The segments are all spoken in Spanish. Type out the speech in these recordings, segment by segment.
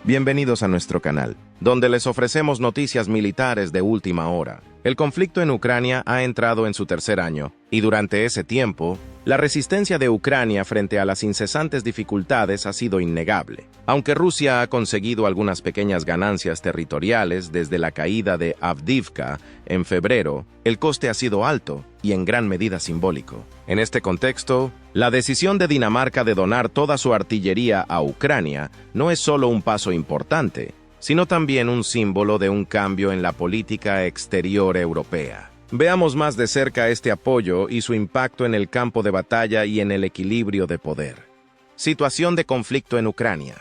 Bienvenidos a nuestro canal, donde les ofrecemos noticias militares de última hora. El conflicto en Ucrania ha entrado en su tercer año, y durante ese tiempo, la resistencia de Ucrania frente a las incesantes dificultades ha sido innegable. Aunque Rusia ha conseguido algunas pequeñas ganancias territoriales desde la caída de Avdiivka en febrero, el coste ha sido alto y en gran medida simbólico. En este contexto, la decisión de Dinamarca de donar toda su artillería a Ucrania no es solo un paso importante, sino también un símbolo de un cambio en la política exterior europea. Veamos más de cerca este apoyo y su impacto en el campo de batalla y en el equilibrio de poder. Situación de conflicto en Ucrania.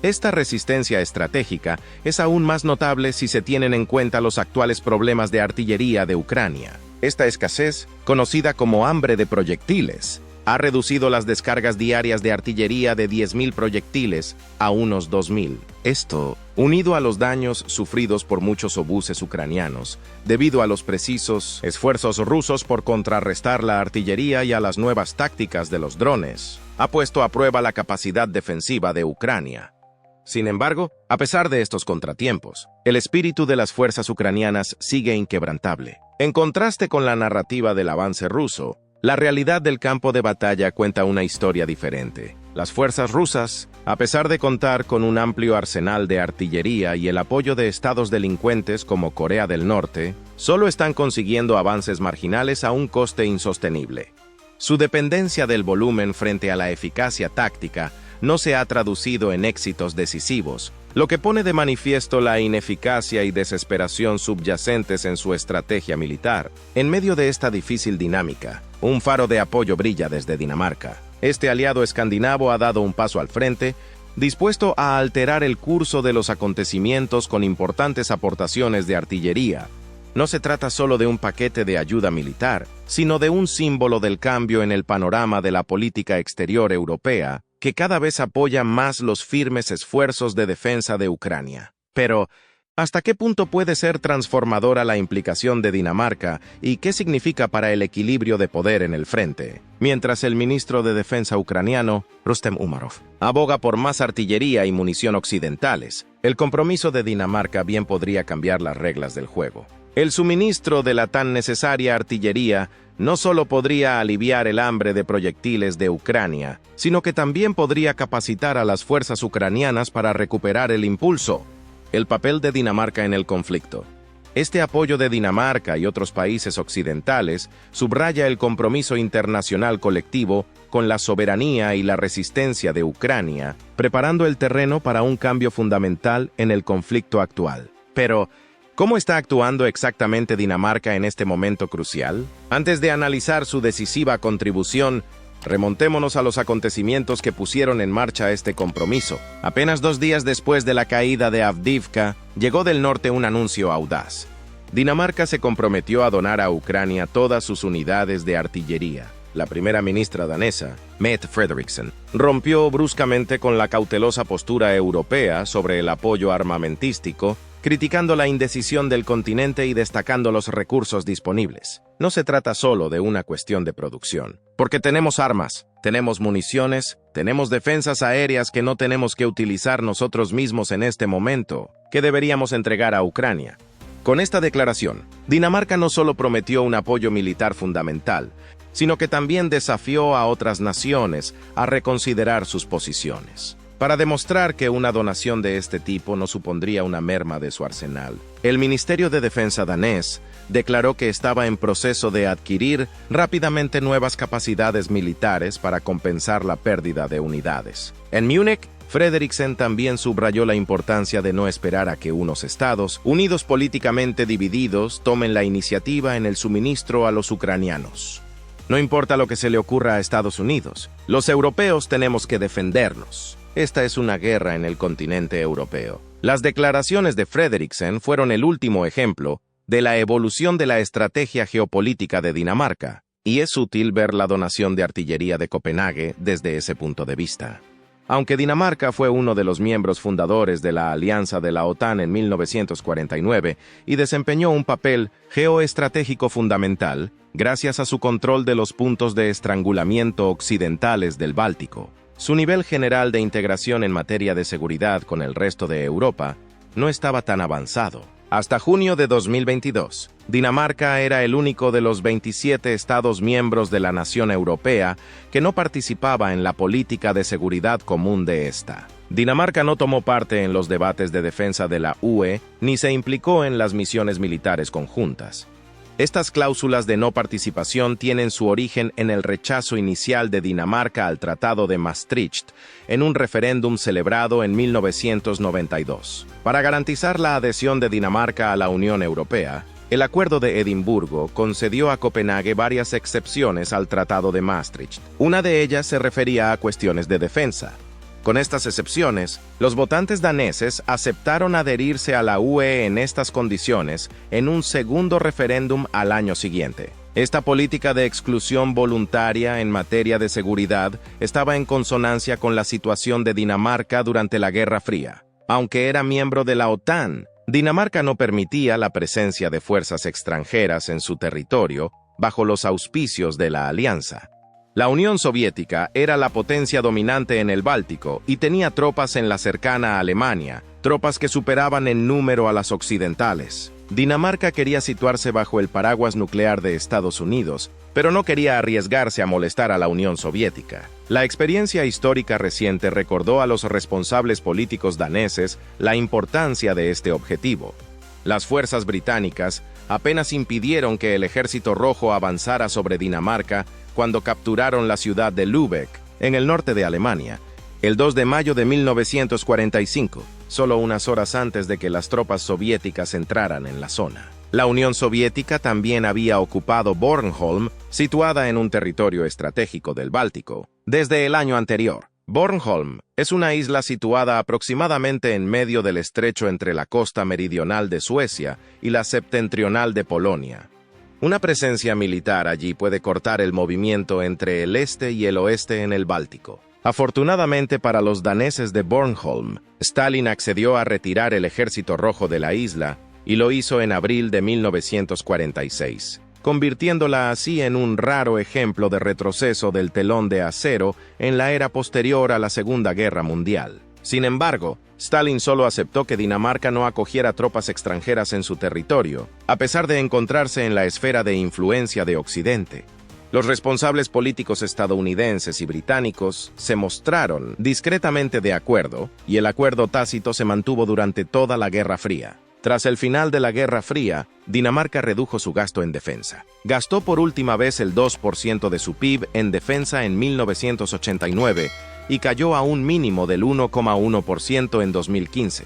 Esta resistencia estratégica es aún más notable si se tienen en cuenta los actuales problemas de artillería de Ucrania. Esta escasez, conocida como hambre de proyectiles, ha reducido las descargas diarias de artillería de 10.000 proyectiles a unos 2.000. Esto, unido a los daños sufridos por muchos obuses ucranianos, debido a los precisos esfuerzos rusos por contrarrestar la artillería y a las nuevas tácticas de los drones, ha puesto a prueba la capacidad defensiva de Ucrania. Sin embargo, a pesar de estos contratiempos, el espíritu de las fuerzas ucranianas sigue inquebrantable. En contraste con la narrativa del avance ruso, la realidad del campo de batalla cuenta una historia diferente. Las fuerzas rusas, a pesar de contar con un amplio arsenal de artillería y el apoyo de estados delincuentes como Corea del Norte, solo están consiguiendo avances marginales a un coste insostenible. Su dependencia del volumen frente a la eficacia táctica no se ha traducido en éxitos decisivos, lo que pone de manifiesto la ineficacia y desesperación subyacentes en su estrategia militar. En medio de esta difícil dinámica, un faro de apoyo brilla desde Dinamarca. Este aliado escandinavo ha dado un paso al frente, dispuesto a alterar el curso de los acontecimientos con importantes aportaciones de artillería. No se trata solo de un paquete de ayuda militar, sino de un símbolo del cambio en el panorama de la política exterior europea, que cada vez apoya más los firmes esfuerzos de defensa de Ucrania. Pero, ¿hasta qué punto puede ser transformadora la implicación de Dinamarca y qué significa para el equilibrio de poder en el frente? Mientras el ministro de Defensa ucraniano, Rustem Umerov, aboga por más artillería y munición occidentales, el compromiso de Dinamarca bien podría cambiar las reglas del juego. El suministro de la tan necesaria artillería no solo podría aliviar el hambre de proyectiles de Ucrania, sino que también podría capacitar a las fuerzas ucranianas para recuperar el impulso. El papel de Dinamarca en el conflicto. Este apoyo de Dinamarca y otros países occidentales subraya el compromiso internacional colectivo con la soberanía y la resistencia de Ucrania, preparando el terreno para un cambio fundamental en el conflicto actual. Pero, ¿cómo está actuando exactamente Dinamarca en este momento crucial? Antes de analizar su decisiva contribución, remontémonos a los acontecimientos que pusieron en marcha este compromiso. Apenas 2 días después de la caída de Avdiivka, llegó del norte un anuncio audaz. Dinamarca se comprometió a donar a Ucrania todas sus unidades de artillería. La primera ministra danesa, Mette Frederiksen, rompió bruscamente con la cautelosa postura europea sobre el apoyo armamentístico, criticando la indecisión del continente y destacando los recursos disponibles. No se trata solo de una cuestión de producción, porque tenemos armas, tenemos municiones, tenemos defensas aéreas que no tenemos que utilizar nosotros mismos en este momento, que deberíamos entregar a Ucrania. Con esta declaración, Dinamarca no solo prometió un apoyo militar fundamental, sino que también desafió a otras naciones a reconsiderar sus posiciones. Para demostrar que una donación de este tipo no supondría una merma de su arsenal, el Ministerio de Defensa danés declaró que estaba en proceso de adquirir rápidamente nuevas capacidades militares para compensar la pérdida de unidades. En Múnich, Frederiksen también subrayó la importancia de no esperar a que unos estados, unidos políticamente divididos, tomen la iniciativa en el suministro a los ucranianos. No importa lo que se le ocurra a Estados Unidos, los europeos tenemos que defendernos. Esta es una guerra en el continente europeo. Las declaraciones de Frederiksen fueron el último ejemplo de la evolución de la estrategia geopolítica de Dinamarca, y es útil ver la donación de artillería de Copenhague desde ese punto de vista. Aunque Dinamarca fue uno de los miembros fundadores de la Alianza de la OTAN en 1949 y desempeñó un papel geoestratégico fundamental, gracias a su control de los puntos de estrangulamiento occidentales del Báltico, su nivel general de integración en materia de seguridad con el resto de Europa no estaba tan avanzado. Hasta junio de 2022, Dinamarca era el único de los 27 Estados miembros de la nación europea que no participaba en la política de seguridad común de esta. Dinamarca no tomó parte en los debates de defensa de la UE ni se implicó en las misiones militares conjuntas. Estas cláusulas de no participación tienen su origen en el rechazo inicial de Dinamarca al Tratado de Maastricht en un referéndum celebrado en 1992. Para garantizar la adhesión de Dinamarca a la Unión Europea, el Acuerdo de Edimburgo concedió a Copenhague varias excepciones al Tratado de Maastricht. Una de ellas se refería a cuestiones de defensa. Con estas excepciones, los votantes daneses aceptaron adherirse a la UE en estas condiciones en un segundo referéndum al año siguiente. Esta política de exclusión voluntaria en materia de seguridad estaba en consonancia con la situación de Dinamarca durante la Guerra Fría. Aunque era miembro de la OTAN, Dinamarca no permitía la presencia de fuerzas extranjeras en su territorio bajo los auspicios de la alianza. La Unión Soviética era la potencia dominante en el Báltico y tenía tropas en la cercana Alemania, tropas que superaban en número a las occidentales. Dinamarca quería situarse bajo el paraguas nuclear de Estados Unidos, pero no quería arriesgarse a molestar a la Unión Soviética. La experiencia histórica reciente recordó a los responsables políticos daneses la importancia de este objetivo. Las fuerzas británicas apenas impidieron que el Ejército Rojo avanzara sobre Dinamarca cuando capturaron la ciudad de Lübeck, en el norte de Alemania, el 2 de mayo de 1945, solo unas horas antes de que las tropas soviéticas entraran en la zona. La Unión Soviética también había ocupado Bornholm, situada en un territorio estratégico del Báltico, desde el año anterior. Bornholm es una isla situada aproximadamente en medio del estrecho entre la costa meridional de Suecia y la septentrional de Polonia. Una presencia militar allí puede cortar el movimiento entre el este y el oeste en el Báltico. Afortunadamente para los daneses de Bornholm, Stalin accedió a retirar el Ejército Rojo de la isla y lo hizo en abril de 1946, convirtiéndola así en un raro ejemplo de retroceso del telón de acero en la era posterior a la Segunda Guerra Mundial. Sin embargo, Stalin solo aceptó que Dinamarca no acogiera tropas extranjeras en su territorio, a pesar de encontrarse en la esfera de influencia de Occidente. Los responsables políticos estadounidenses y británicos se mostraron discretamente de acuerdo, y el acuerdo tácito se mantuvo durante toda la Guerra Fría. Tras el final de la Guerra Fría, Dinamarca redujo su gasto en defensa. Gastó por última vez el 2% de su PIB en defensa en 1989, y cayó a un mínimo del 1,1% en 2015.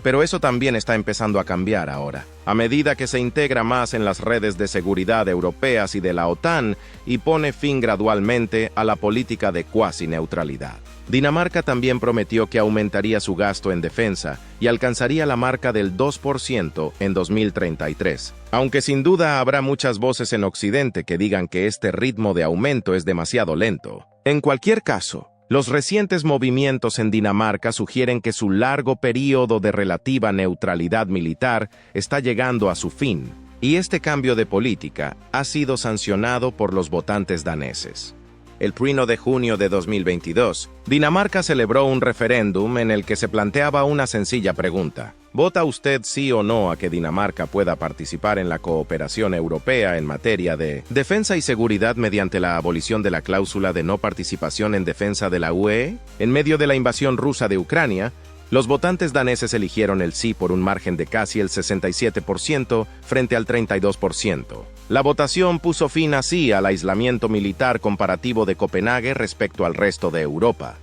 Pero eso también está empezando a cambiar ahora, a medida que se integra más en las redes de seguridad europeas y de la OTAN y pone fin gradualmente a la política de cuasi neutralidad. Dinamarca también prometió que aumentaría su gasto en defensa y alcanzaría la marca del 2% en 2033. Aunque sin duda habrá muchas voces en Occidente que digan que este ritmo de aumento es demasiado lento. En cualquier caso, los recientes movimientos en Dinamarca sugieren que su largo período de relativa neutralidad militar está llegando a su fin, y este cambio de política ha sido sancionado por los votantes daneses. El 1 de junio de 2022, Dinamarca celebró un referéndum en el que se planteaba una sencilla pregunta. ¿Vota usted sí o no a que Dinamarca pueda participar en la cooperación europea en materia de defensa y seguridad mediante la abolición de la cláusula de no participación en defensa de la UE? En medio de la invasión rusa de Ucrania, los votantes daneses eligieron el sí por un margen de casi el 67% frente al 32%. La votación puso fin así al aislamiento militar comparativo de Copenhague respecto al resto de Europa.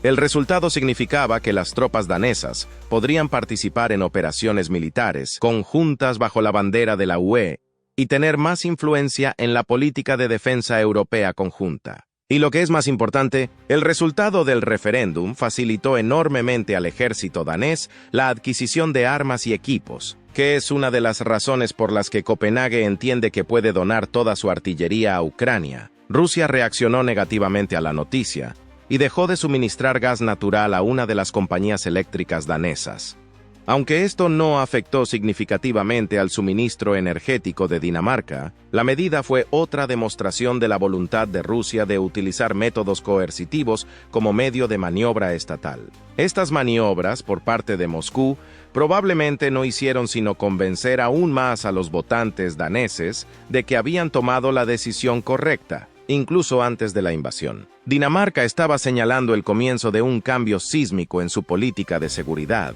El resultado significaba que las tropas danesas podrían participar en operaciones militares conjuntas bajo la bandera de la UE y tener más influencia en la política de defensa europea conjunta. Y lo que es más importante, el resultado del referéndum facilitó enormemente al ejército danés la adquisición de armas y equipos, que es una de las razones por las que Copenhague entiende que puede donar toda su artillería a Ucrania. Rusia reaccionó negativamente a la noticia y dejó de suministrar gas natural a una de las compañías eléctricas danesas. Aunque esto no afectó significativamente al suministro energético de Dinamarca, la medida fue otra demostración de la voluntad de Rusia de utilizar métodos coercitivos como medio de maniobra estatal. Estas maniobras, por parte de Moscú, probablemente no hicieron sino convencer aún más a los votantes daneses de que habían tomado la decisión correcta, incluso antes de la invasión. Dinamarca estaba señalando el comienzo de un cambio sísmico en su política de seguridad.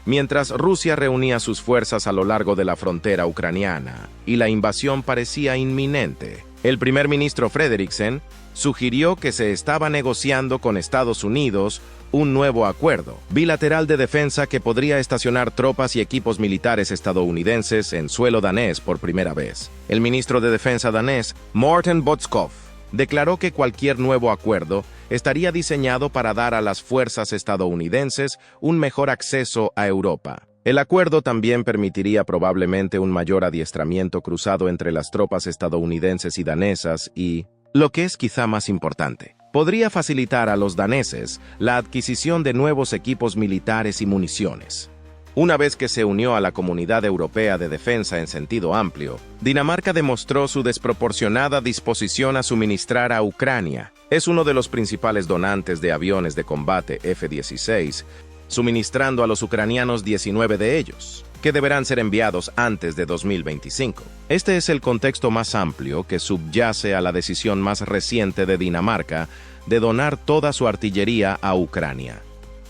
Mientras Rusia reunía sus fuerzas a lo largo de la frontera ucraniana y la invasión parecía inminente, el primer ministro Frederiksen sugirió que se estaba negociando con Estados Unidos un nuevo acuerdo bilateral de defensa que podría estacionar tropas y equipos militares estadounidenses en suelo danés por primera vez. El ministro de Defensa danés, Morten Bødskov, declaró que cualquier nuevo acuerdo estaría diseñado para dar a las fuerzas estadounidenses un mejor acceso a Europa. El acuerdo también permitiría probablemente un mayor adiestramiento cruzado entre las tropas estadounidenses y danesas y, lo que es quizá más importante, podría facilitar a los daneses la adquisición de nuevos equipos militares y municiones. Una vez que se unió a la Comunidad Europea de Defensa en sentido amplio, Dinamarca demostró su desproporcionada disposición a suministrar a Ucrania. Es uno de los principales donantes de aviones de combate F-16, suministrando a los ucranianos 19 de ellos, que deberán ser enviados antes de 2025. Este es el contexto más amplio que subyace a la decisión más reciente de Dinamarca de donar toda su artillería a Ucrania.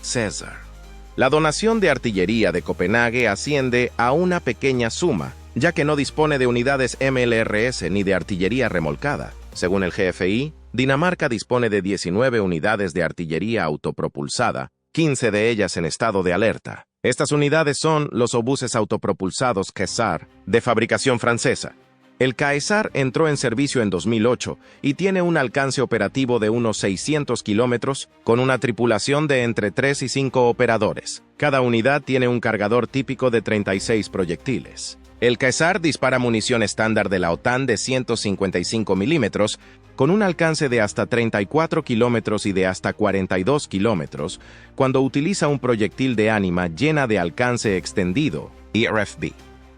César. La donación de artillería de Copenhague asciende a una pequeña suma, ya que no dispone de unidades MLRS ni de artillería remolcada. Según el GFI, Dinamarca dispone de 19 unidades de artillería autopropulsada, 15 de ellas en estado de alerta. Estas unidades son los obuses autopropulsados Caesar, de fabricación francesa. El Caesar entró en servicio en 2008 y tiene un alcance operativo de unos 600 kilómetros con una tripulación de entre 3 y 5 operadores. Cada unidad tiene un cargador típico de 36 proyectiles. El Caesar dispara munición estándar de la OTAN de 155 milímetros con un alcance de hasta 34 kilómetros y de hasta 42 kilómetros cuando utiliza un proyectil de ánima llena de alcance extendido, IRFB.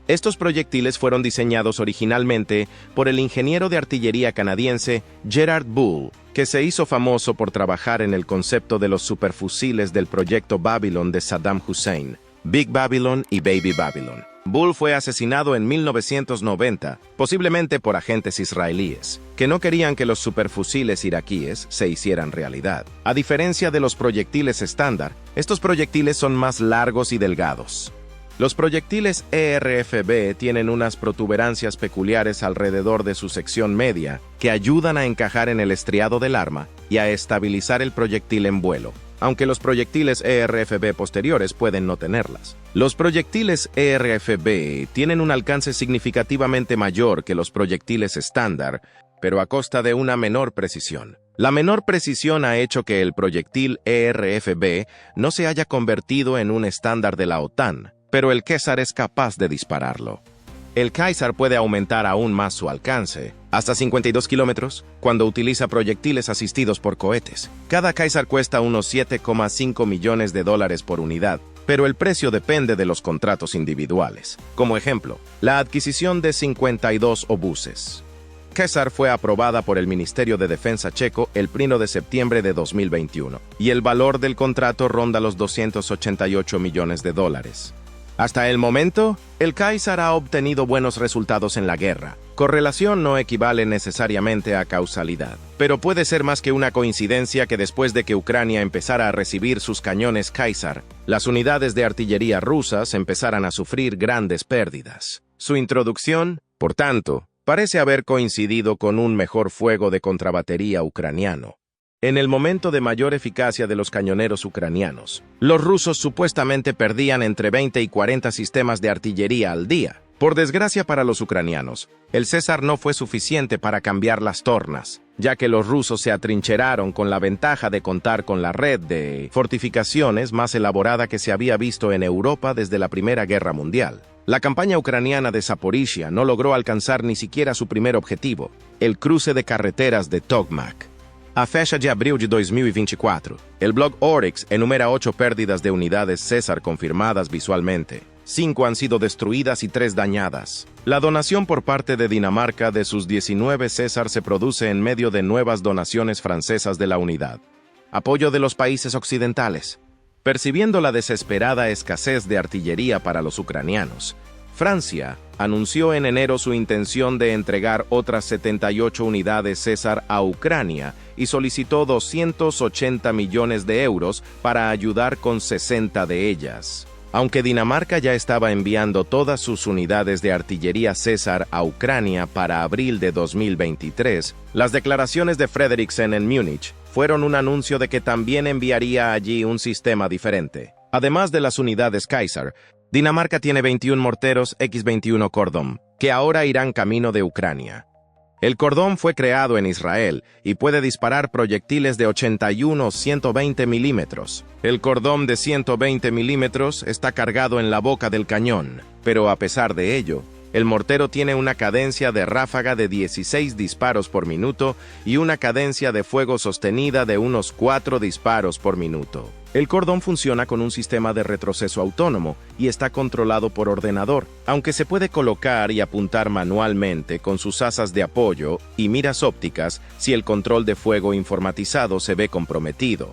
Estos proyectiles fueron diseñados originalmente por el ingeniero de artillería canadiense Gerard Bull, que se hizo famoso por trabajar en el concepto de los superfusiles del proyecto Babylon de Saddam Hussein, Big Babylon y Baby Babylon. Bull fue asesinado en 1990, posiblemente por agentes israelíes, que no querían que los superfusiles iraquíes se hicieran realidad. A diferencia de los proyectiles estándar, estos proyectiles son más largos y delgados. Los proyectiles ERFB tienen unas protuberancias peculiares alrededor de su sección media que ayudan a encajar en el estriado del arma y a estabilizar el proyectil en vuelo, aunque los proyectiles ERFB posteriores pueden no tenerlas. Los proyectiles ERFB tienen un alcance significativamente mayor que los proyectiles estándar, pero a costa de una menor precisión. La menor precisión ha hecho que el proyectil ERFB no se haya convertido en un estándar de la OTAN, pero el Caesar es capaz de dispararlo. El Caesar puede aumentar aún más su alcance, hasta 52 kilómetros, cuando utiliza proyectiles asistidos por cohetes. Cada Caesar cuesta unos $7,5 millones por unidad, pero el precio depende de los contratos individuales. Como ejemplo, la adquisición de 52 obuses. Caesar fue aprobada por el Ministerio de Defensa checo el 1 de septiembre de 2021, y el valor del contrato ronda los $288 millones. Hasta el momento, el Caesar ha obtenido buenos resultados en la guerra. Correlación no equivale necesariamente a causalidad, pero puede ser más que una coincidencia que después de que Ucrania empezara a recibir sus cañones Caesar, las unidades de artillería rusas empezaran a sufrir grandes pérdidas. Su introducción, por tanto, parece haber coincidido con un mejor fuego de contrabatería ucraniano. En el momento de mayor eficacia de los cañoneros ucranianos, los rusos supuestamente perdían entre 20 y 40 sistemas de artillería al día. Por desgracia para los ucranianos, el César no fue suficiente para cambiar las tornas, ya que los rusos se atrincheraron con la ventaja de contar con la red de fortificaciones más elaborada que se había visto en Europa desde la Primera Guerra Mundial. La campaña ucraniana de Zaporizhia no logró alcanzar ni siquiera su primer objetivo, el cruce de carreteras de Tokmak. A fecha de abril de 2024, el blog Oryx enumera 8 pérdidas de unidades César confirmadas visualmente. 5 han sido destruidas y 3 dañadas. La donación por parte de Dinamarca de sus 19 César se produce en medio de nuevas donaciones francesas de la unidad. Apoyo de los países occidentales. Percibiendo la desesperada escasez de artillería para los ucranianos, Francia anunció en enero su intención de entregar otras 78 unidades César a Ucrania y solicitó 280 millones de euros para ayudar con 60 de ellas. Aunque Dinamarca ya estaba enviando todas sus unidades de artillería César a Ucrania para abril de 2023, las declaraciones de Frederiksen en Múnich fueron un anuncio de que también enviaría allí un sistema diferente. Además de las unidades Kaiser, Dinamarca tiene 21 morteros X-21 Cordon, que ahora irán camino de Ucrania. El Cordon fue creado en Israel y puede disparar proyectiles de 81-120 milímetros. El Cordon de 120 milímetros está cargado en la boca del cañón, pero a pesar de ello, el mortero tiene una cadencia de ráfaga de 16 disparos por minuto y una cadencia de fuego sostenida de unos 4 disparos por minuto. El Cordon funciona con un sistema de retroceso autónomo y está controlado por ordenador, aunque se puede colocar y apuntar manualmente con sus asas de apoyo y miras ópticas si el control de fuego informatizado se ve comprometido.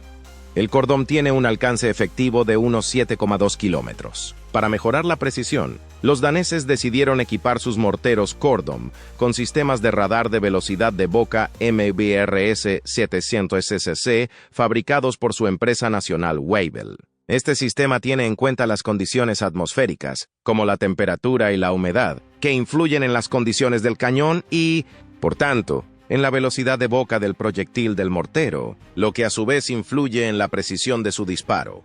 El Cordon tiene un alcance efectivo de unos 7,2 kilómetros. Para mejorar la precisión, los daneses decidieron equipar sus morteros Cordon con sistemas de radar de velocidad de boca MBRS 700SCC fabricados por su empresa nacional Weibull. Este sistema tiene en cuenta las condiciones atmosféricas, como la temperatura y la humedad, que influyen en las condiciones del cañón y, por tanto, en la velocidad de boca del proyectil del mortero, lo que a su vez influye en la precisión de su disparo.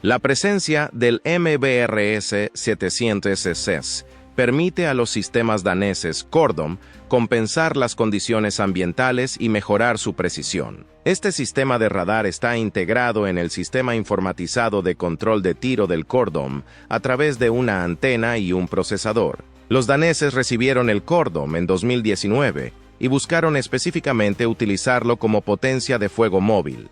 La presencia del MBRS 700SC permite a los sistemas daneses Cordon compensar las condiciones ambientales y mejorar su precisión. Este sistema de radar está integrado en el sistema informatizado de control de tiro del Cordon a través de una antena y un procesador. Los daneses recibieron el Cordon en 2019 y buscaron específicamente utilizarlo como potencia de fuego móvil.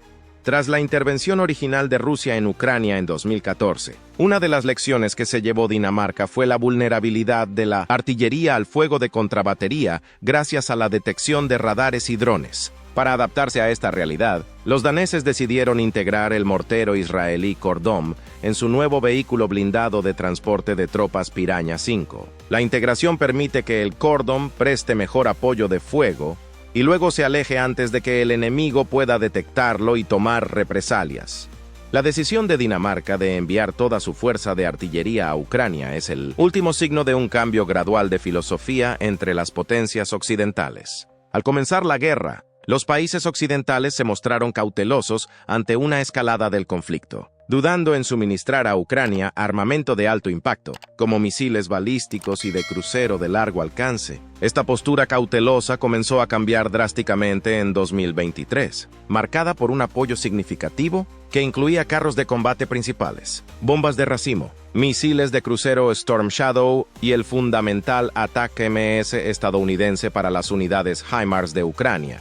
Tras la intervención original de Rusia en Ucrania en 2014, una de las lecciones que se llevó Dinamarca fue la vulnerabilidad de la artillería al fuego de contrabatería gracias a la detección de radares y drones. Para adaptarse a esta realidad, los daneses decidieron integrar el mortero israelí Cordon en su nuevo vehículo blindado de transporte de tropas Piraña 5. La integración permite que el Cordon preste mejor apoyo de fuego y luego se aleje antes de que el enemigo pueda detectarlo y tomar represalias. La decisión de Dinamarca de enviar toda su fuerza de artillería a Ucrania es el último signo de un cambio gradual de filosofía entre las potencias occidentales. Al comenzar la guerra, los países occidentales se mostraron cautelosos ante una escalada del conflicto, dudando en suministrar a Ucrania armamento de alto impacto, como misiles balísticos y de crucero de largo alcance. Esta postura cautelosa comenzó a cambiar drásticamente en 2023, marcada por un apoyo significativo que incluía carros de combate principales, bombas de racimo, misiles de crucero Storm Shadow y el fundamental ATACMS estadounidense para las unidades HIMARS de Ucrania.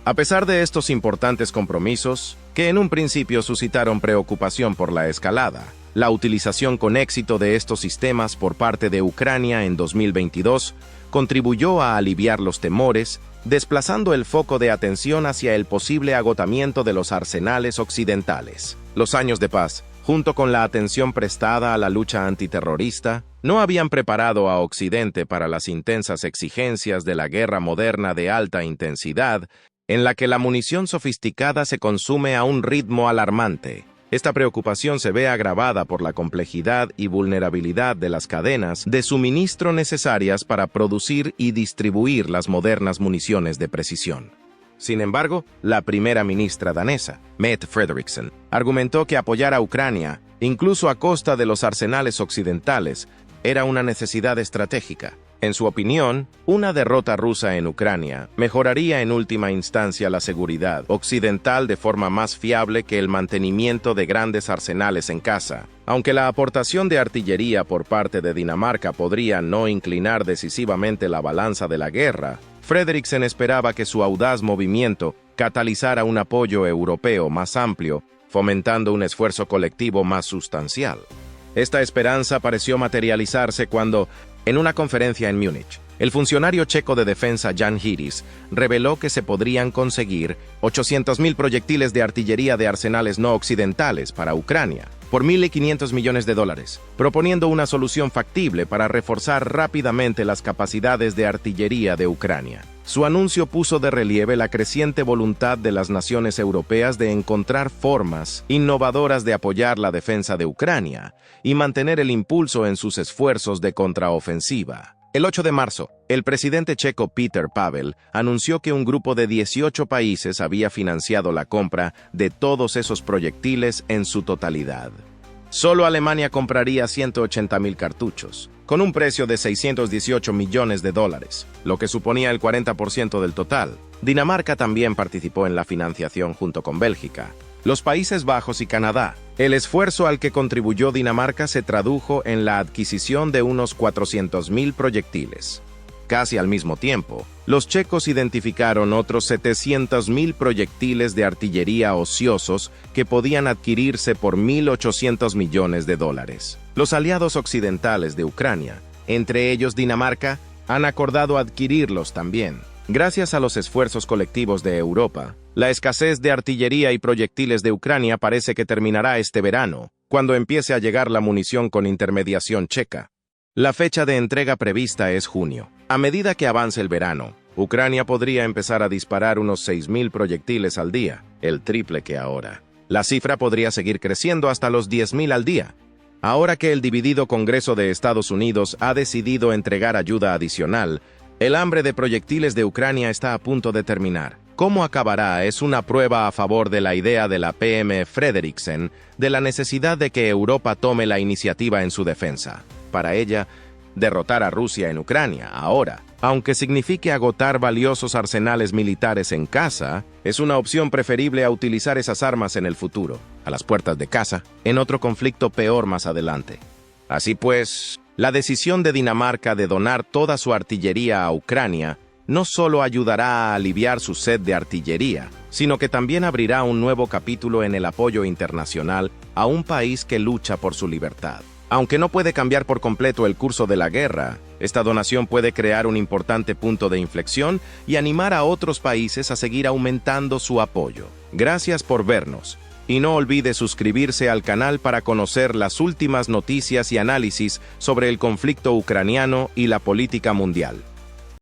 A pesar de estos importantes compromisos, que en un principio suscitaron preocupación por la escalada, la utilización con éxito de estos sistemas por parte de Ucrania en 2022 contribuyó a aliviar los temores, desplazando el foco de atención hacia el posible agotamiento de los arsenales occidentales. Los años de paz, junto con la atención prestada a la lucha antiterrorista, no habían preparado a Occidente para las intensas exigencias de la guerra moderna de alta intensidad, en la que la munición sofisticada se consume a un ritmo alarmante. Esta preocupación se ve agravada por la complejidad y vulnerabilidad de las cadenas de suministro necesarias para producir y distribuir las modernas municiones de precisión. Sin embargo, la primera ministra danesa, Mette Frederiksen, argumentó que apoyar a Ucrania, incluso a costa de los arsenales occidentales, era una necesidad estratégica. En su opinión, una derrota rusa en Ucrania mejoraría en última instancia la seguridad occidental de forma más fiable que el mantenimiento de grandes arsenales en casa. Aunque la aportación de artillería por parte de Dinamarca podría no inclinar decisivamente la balanza de la guerra, Frederiksen esperaba que su audaz movimiento catalizara un apoyo europeo más amplio, fomentando un esfuerzo colectivo más sustancial. Esta esperanza pareció materializarse cuando, en una conferencia en Múnich, el funcionario checo de defensa Jan Hiris reveló que se podrían conseguir 800.000 proyectiles de artillería de arsenales no occidentales para Ucrania, por $1.500 millones, proponiendo una solución factible para reforzar rápidamente las capacidades de artillería de Ucrania. Su anuncio puso de relieve la creciente voluntad de las naciones europeas de encontrar formas innovadoras de apoyar la defensa de Ucrania y mantener el impulso en sus esfuerzos de contraofensiva. El 8 de marzo, el presidente checo Petr Pavel anunció que un grupo de 18 países había financiado la compra de todos esos proyectiles en su totalidad. Solo Alemania compraría 180.000 cartuchos, con un precio de $618 millones, lo que suponía el 40% del total. Dinamarca también participó en la financiación junto con Bélgica, los Países Bajos y Canadá. El esfuerzo al que contribuyó Dinamarca se tradujo en la adquisición de unos 400.000 proyectiles. Casi al mismo tiempo, los checos identificaron otros 700.000 proyectiles de artillería ociosos que podían adquirirse por $1.800 millones. Los aliados occidentales de Ucrania, entre ellos Dinamarca, han acordado adquirirlos también. Gracias a los esfuerzos colectivos de Europa, la escasez de artillería y proyectiles de Ucrania parece que terminará este verano, cuando empiece a llegar la munición con intermediación checa. La fecha de entrega prevista es junio. A medida que avance el verano, Ucrania podría empezar a disparar unos 6.000 proyectiles al día, el triple que ahora. La cifra podría seguir creciendo hasta los 10.000 al día. Ahora que el dividido Congreso de Estados Unidos ha decidido entregar ayuda adicional, el hambre de proyectiles de Ucrania está a punto de terminar. ¿Cómo acabará? Es una prueba a favor de la idea de la PM Frederiksen de la necesidad de que Europa tome la iniciativa en su defensa. Para ella, derrotar a Rusia en Ucrania ahora, aunque signifique agotar valiosos arsenales militares en casa, es una opción preferible a utilizar esas armas en el futuro, a las puertas de casa, en otro conflicto peor más adelante. Así pues, la decisión de Dinamarca de donar toda su artillería a Ucrania no solo ayudará a aliviar su sed de artillería, sino que también abrirá un nuevo capítulo en el apoyo internacional a un país que lucha por su libertad. Aunque no puede cambiar por completo el curso de la guerra, esta donación puede crear un importante punto de inflexión y animar a otros países a seguir aumentando su apoyo. Gracias por vernos. Y no olvide suscribirse al canal para conocer las últimas noticias y análisis sobre el conflicto ucraniano y la política mundial.